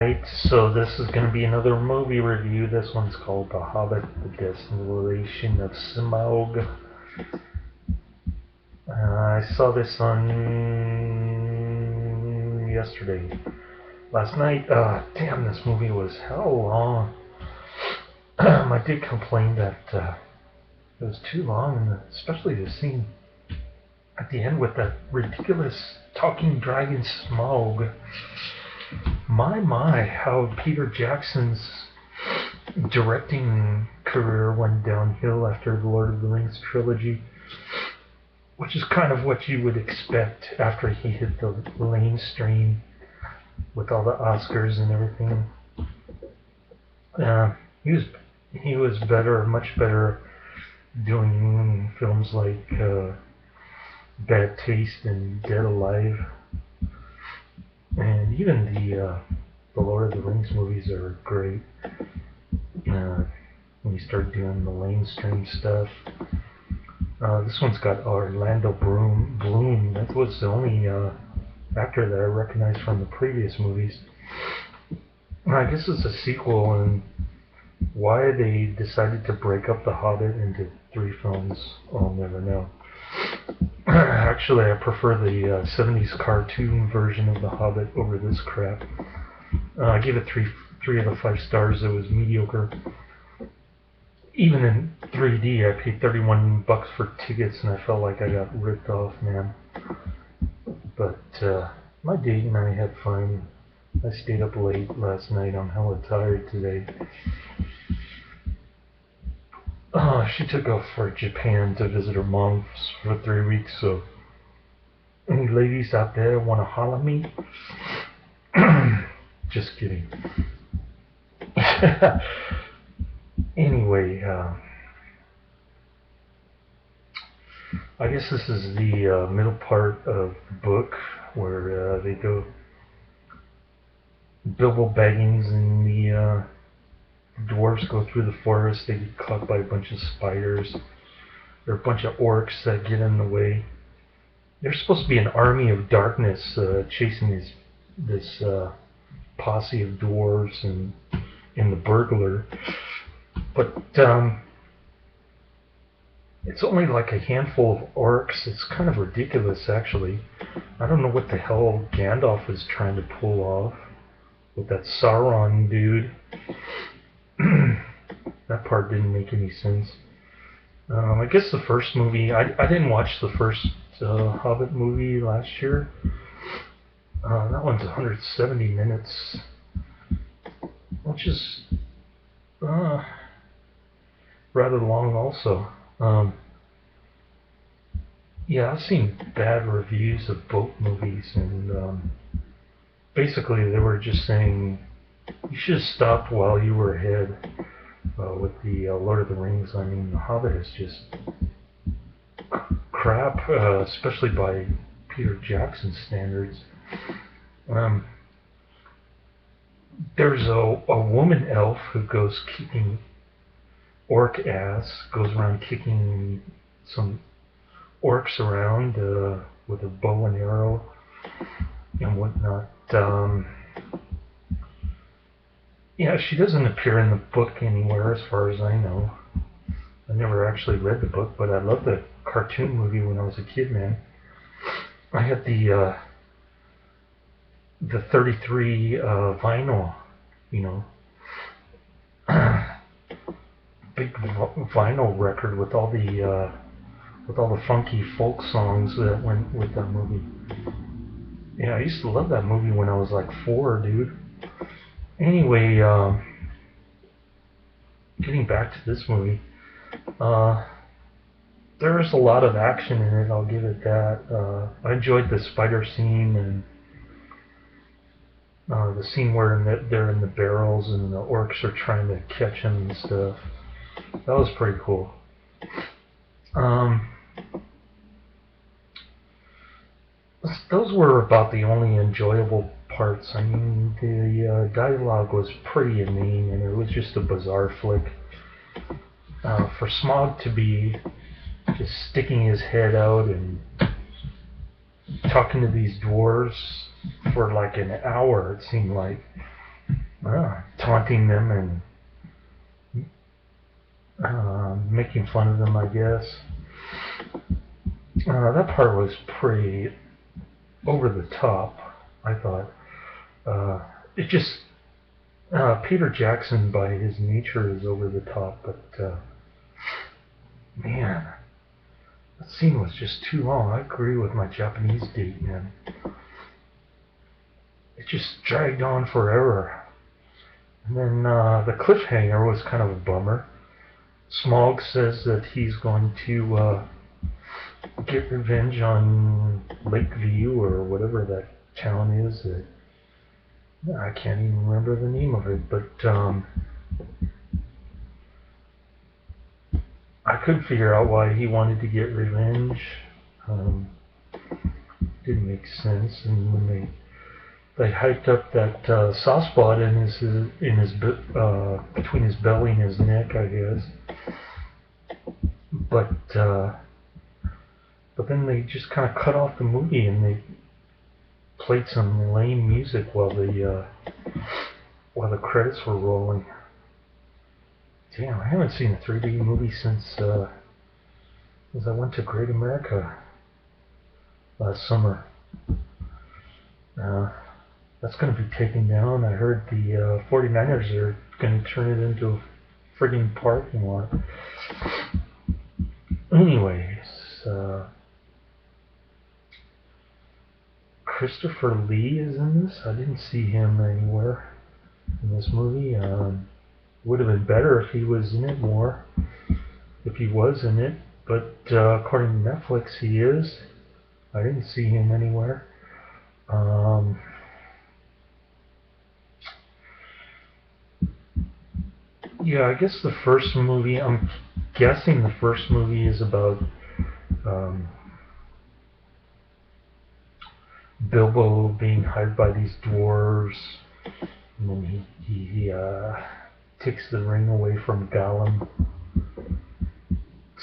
Right, so this is going to be another movie review. This one's called The Hobbit, The Desolation of Smaug. I saw this on yesterday. Last night, damn, this movie was hell long. I did complain that it was too long, and especially the scene at the end with that ridiculous talking dragon Smaug. My, how Peter Jackson's directing career went downhill after the Lord of the Rings trilogy, which is kind of what you would expect after he hit the mainstream with all the Oscars and everything. He was better, much better, doing films like Bad Taste and Dead Alive. And even the Lord of the Rings movies are great. When you start doing the mainstream stuff, this one's got Orlando Bloom. That was the only actor that I recognized from the previous movies. I guess it's a sequel, and why they decided to break up The Hobbit into 3 films, I'll never know. Actually, I prefer the 70s cartoon version of The Hobbit over this crap. I gave it 3 out of 5 stars. It was mediocre. Even in 3D, I paid $31 for tickets, and I felt like I got ripped off, man. But my date and I had fun. I stayed up late last night. I'm hella tired today. She took off for Japan to visit her mom for 3 weeks, so any ladies out there want to holler at me? Just kidding. Anyway, I guess this is the middle part of the book where they go. Bilbo Baggins and the dwarves go through the forest. They get caught by a bunch of spiders. There are a bunch of orcs that get in the way. There's supposed to be an army of darkness chasing this posse of dwarves and the burglar. But it's only like a handful of orcs. It's kind of ridiculous, actually. I don't know what the hell Gandalf is trying to pull off with that Sauron dude. That part didn't make any sense. I guess the first movie, I didn't watch the first Hobbit movie last year. That one's 170 minutes, which is rather long also. Yeah, I've seen bad reviews of both movies, and basically they were just saying you should have stopped while you were ahead with the Lord of the Rings. I mean, The Hobbit is just crap, especially by Peter Jackson standards. There's a woman elf who goes kicking orc ass, goes around kicking some orcs around with a bow and arrow and whatnot. Yeah, she doesn't appear in the book anywhere as far as I know. I never actually read the book, but I loved the cartoon movie when I was a kid, man. I had the 33 vinyl, you know, big vinyl record with all the funky folk songs that went with that movie. Yeah, I used to love that movie when I was like 4, dude. Anyway, getting back to this movie, there's a lot of action in it, I'll give it that. I enjoyed the spider scene and the scene where they're in the barrels and the orcs are trying to catch them and stuff. That was pretty cool. Those were about the only enjoyable parts. I mean, the dialogue was pretty inane, and it was just a bizarre flick. For Smaug to be just sticking his head out and talking to these dwarves for like an hour, it seemed like, taunting them and making fun of them, I guess. That part was pretty over the top, I thought. It just Peter Jackson, by his nature, is over the top, but man, that scene was just too long. I agree with my Japanese date, man. It just dragged on forever. And then the cliffhanger was kind of a bummer. Smaug says that he's going to get revenge on Lakeview or whatever that town is. I can't even remember the name of it, but I couldn't figure out why he wanted to get revenge. Didn't make sense. And when they hiked up that soft spot in his between his belly and his neck, I guess. But then they just kind of cut off the movie and they played some lame music while the credits were rolling. Damn, I haven't seen a 3D movie since I went to Great America last summer. That's going to be taken down. I heard the 49ers are going to turn it into a friggin' parking lot. Anyways, Christopher Lee is in this. I didn't see him anywhere in this movie. Would have been better if he was in it more. If he was in it, but according to Netflix, he is. I didn't see him anywhere. Yeah, I guess the first movie, I'm guessing the first movie is about Bilbo being hired by these dwarves, and then he takes the ring away from Gollum.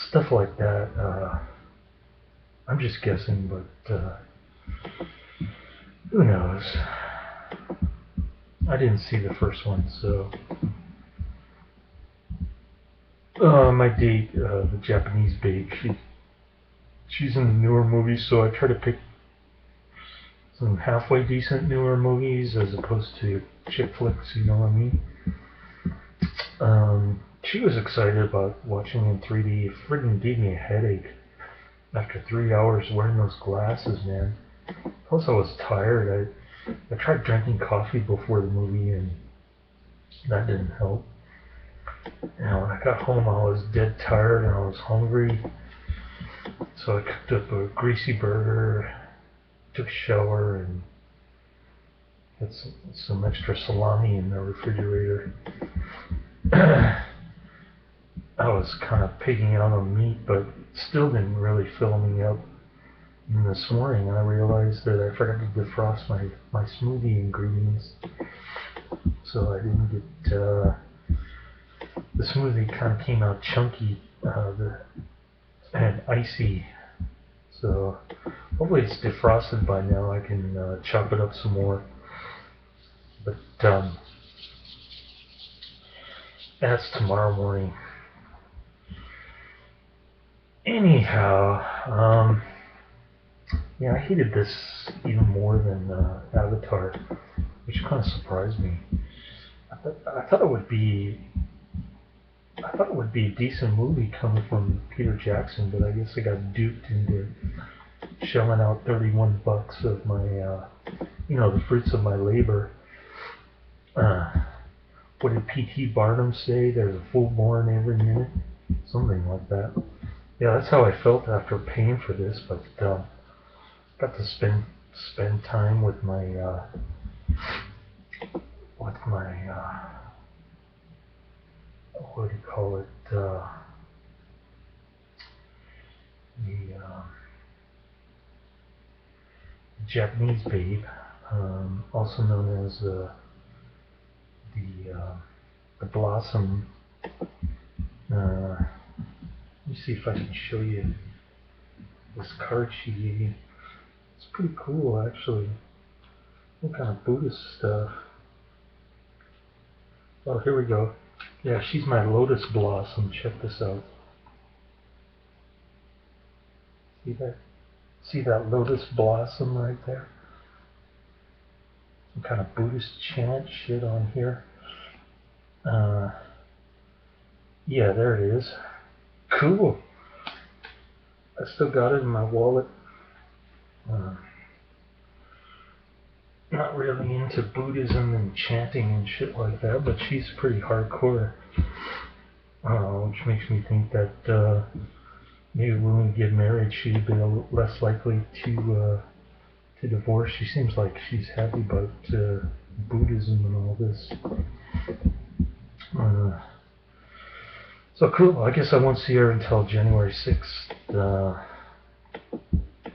Stuff like that. I'm just guessing, but who knows? I didn't see the first one, so... my date, the Japanese babe, she's in the newer movies, so I try to pick some halfway decent newer movies as opposed to chick flicks, you know what I mean? She was excited about watching in 3D. It friggin' gave me a headache after 3 hours wearing those glasses, man. Plus I was tired. I tried drinking coffee before the movie and that didn't help. When I got home, I was dead tired and I was hungry. So I cooked up a greasy burger, took a shower, and had some extra salami in the refrigerator. I was kind of pigging out on meat, but still didn't really fill me up. And this morning, I realized that I forgot to defrost my smoothie ingredients. So I didn't get... the smoothie kind of came out chunky and icy, so hopefully it's defrosted by now. I can chop it up some more, but that's tomorrow morning. Anyhow, yeah, I hated this even more than Avatar, which kind of surprised me. I thought it would be a decent movie coming from Peter Jackson, but I guess I got duped into shelling out $31 of my, the fruits of my labor. What did P.T. Barnum say? There's a fool born every minute? Something like that. Yeah, that's how I felt after paying for this, but got to spend time with my what do you call it? The Japanese babe, also known as the Blossom. Let me see if I can show you this card she gave me. It's pretty cool, actually. What kind of Buddhist stuff? Oh, here we go. Yeah, she's my lotus blossom. Check this out. See that? See that lotus blossom right there? Some kind of Buddhist chant shit on here. Yeah, there it is. Cool. I still got it in my wallet. Not really into Buddhism and chanting and shit like that, but she's pretty hardcore. Which makes me think that maybe when we get married, she'd be less likely to divorce. She seems like she's happy about Buddhism and all this. So cool. I guess I won't see her until January 6th,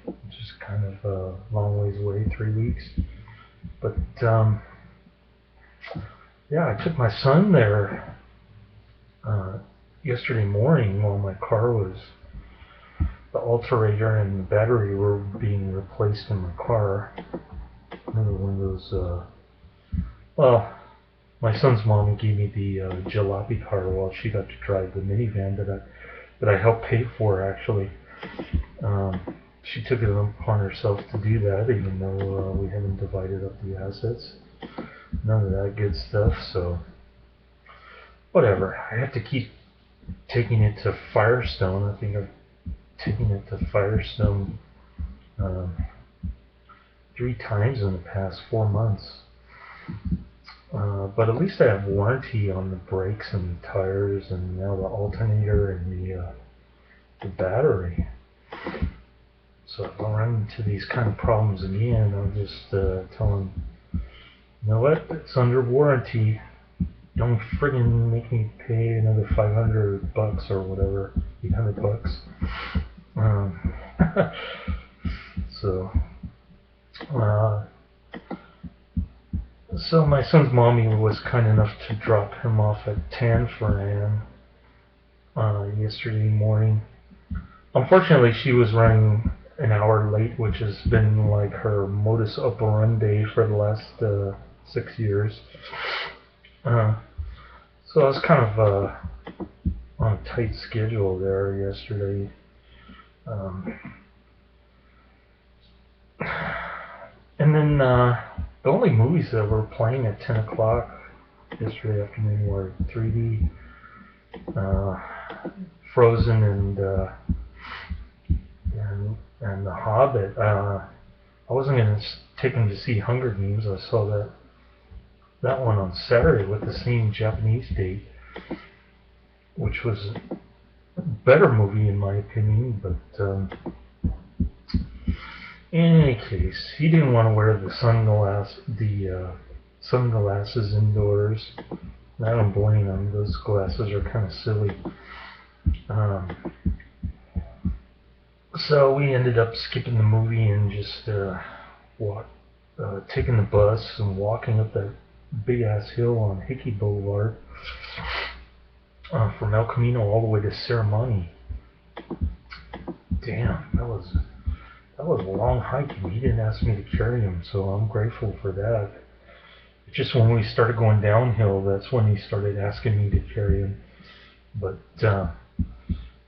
which is kind of a long ways away, 3 weeks. But yeah, I took my son there yesterday morning while my car was, the alternator and the battery were being replaced in my car. Another one of those, well, my son's mom gave me the jalopy car while she got to drive the minivan that I helped pay for, actually. She took it upon herself to do that, even though we haven't divided up the assets. None of that good stuff, so whatever. I have to keep taking it to Firestone. I think I've taken it to Firestone 3 times in the past 4 months. But at least I have warranty on the brakes and the tires and now the alternator and the battery. So if I run into these kind of problems again, I'll just tell them, you know what, it's under warranty. Don't friggin' make me pay another $500 or whatever, $800. So my son's mommy was kind enough to drop him off at Tanforan yesterday morning. Unfortunately, she was running an hour late, which has been like her modus operandi for the last 6 years. So I was kind of on a tight schedule there yesterday. And then the only movies that were playing at 10 o'clock yesterday afternoon were 3D, Frozen, and The Hobbit. I wasn't going to take him to see Hunger Games. I saw that one on Saturday with the same Japanese date, which was a better movie in my opinion, but in any case, he didn't want to wear the sunglasses indoors. I don't blame him. Those glasses are kind of silly. So we ended up skipping the movie and just taking the bus and walking up that big ass hill on Hickey Boulevard from El Camino all the way to Ceremony. Damn, that was a long hike, and he didn't ask me to carry him, so I'm grateful for that. Just when we started going downhill, that's when he started asking me to carry him. But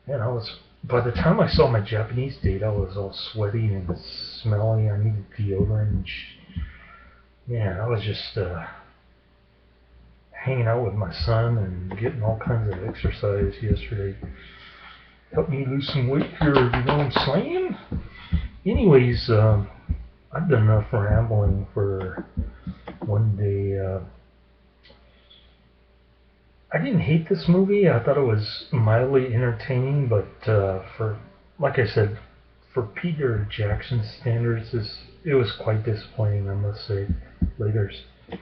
man, by the time I saw my Japanese date, I was all sweaty and smelly. I needed deodorant. Man, I was just hanging out with my son and getting all kinds of exercise yesterday. Helped me lose some weight here, you know what I'm saying? Anyways, I've done enough rambling for one day. I didn't hate this movie. I thought it was mildly entertaining, but like I said, for Peter Jackson's standards, it was quite disappointing, I must say. Laters.